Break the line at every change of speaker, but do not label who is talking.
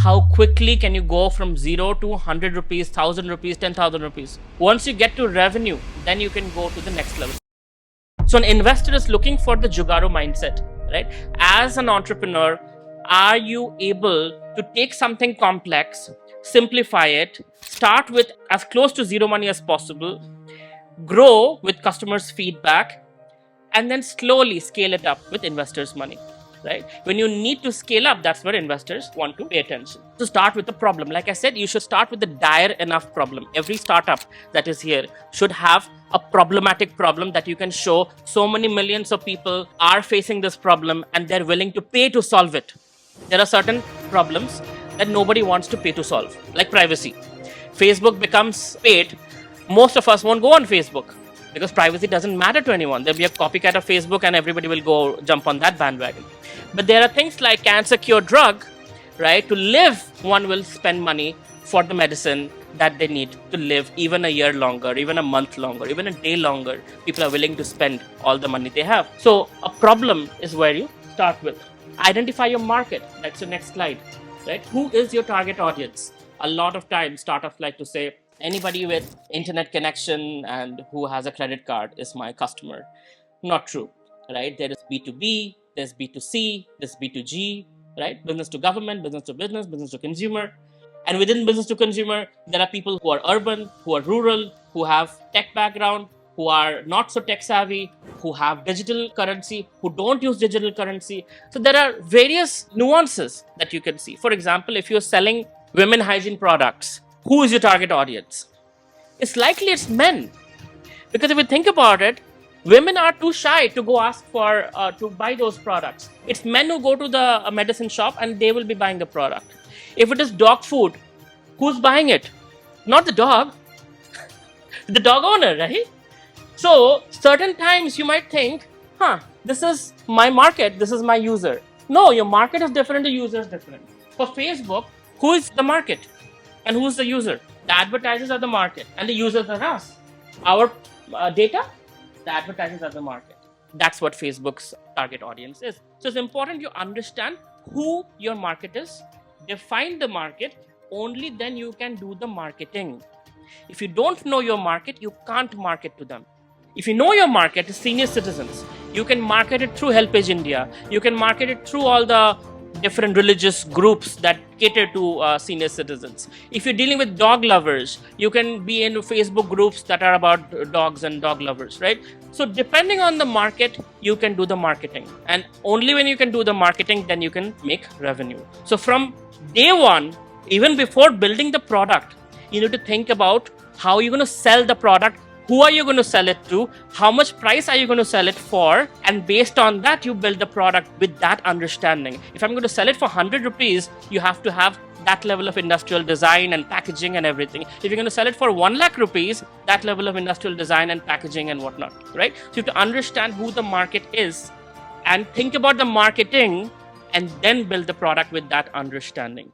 how quickly can you go from 0 to 100 rupees, 1000 rupees, 10,000 rupees. Once you get to revenue, then you can go to the next level. So an investor is looking for the Jugaru mindset, right? As an entrepreneur, are you able to take something complex, simplify it, start with as close to zero money as possible, grow with customers' feedback, and then slowly scale it up with investors' money, right? When you need to scale up, that's where investors want to pay attention. To start with the problem, like I said, you should start with the dire enough problem. Every startup that is here should have a problematic problem that you can show so many millions of people are facing this problem and they're willing to pay to solve it. There are certain problems that nobody wants to pay to solve, like privacy. Facebook becomes paid, most of us won't go on Facebook because privacy doesn't matter to anyone. There'll be a copycat of Facebook and everybody will go jump on that bandwagon. But there are things like cancer cure drug, right? To live, one will spend money for the medicine that they need to live even a year longer, even a month longer, even a day longer. People are willing to spend all the money they have. So a problem is where you start with. Identify your market. That's the next slide, right? Who is your target audience? A lot of times startups like to say, anybody with internet connection and who has a credit card is my customer. Not true, right? There is B2B, there's B2C, there's B2G, right? Business to government, business to business, business to consumer. And within business to consumer, there are people who are urban, who are rural, who have tech background, who are not so tech savvy, who have digital currency, who don't use digital currency. So there are various nuances that you can see. For example, if you're selling women hygiene products, who is your target audience? It's likely it's men. Because if you think about it, women are too shy to go ask for, to buy those products. It's men who go to the medicine shop and they will be buying the product. If it is dog food, who's buying it? Not the dog, the dog owner, right? So certain times you might think, this is my market, this is my user. No, your market is different, the user is different. For Facebook, who is the market and who is the user? The advertisers are the market and the users are us. Our data, the advertisers are the market. That's what Facebook's target audience is. So it's important you understand who your market is, define the market, only then you can do the marketing. If you don't know your market, you can't market to them. If you know your market is senior citizens, you can market it through HelpAge India. You can market it through all the different religious groups that cater to senior citizens. If you're dealing with dog lovers, you can be in Facebook groups that are about dogs and dog lovers, right? So depending on the market, you can do the marketing. And only when you can do the marketing, then you can make revenue. So from day one, even before building the product, you need to think about how you're going to sell the product. Who are you going to sell it to? How much price are you going to sell it for? And based on that, you build the product with that understanding. If I'm going to sell it for 100 rupees, you have to have that level of industrial design and packaging and everything. If you're going to sell it for 1 lakh rupees, that level of industrial design and packaging and whatnot, right? So you have to understand who the market is and think about the marketing and then build the product with that understanding.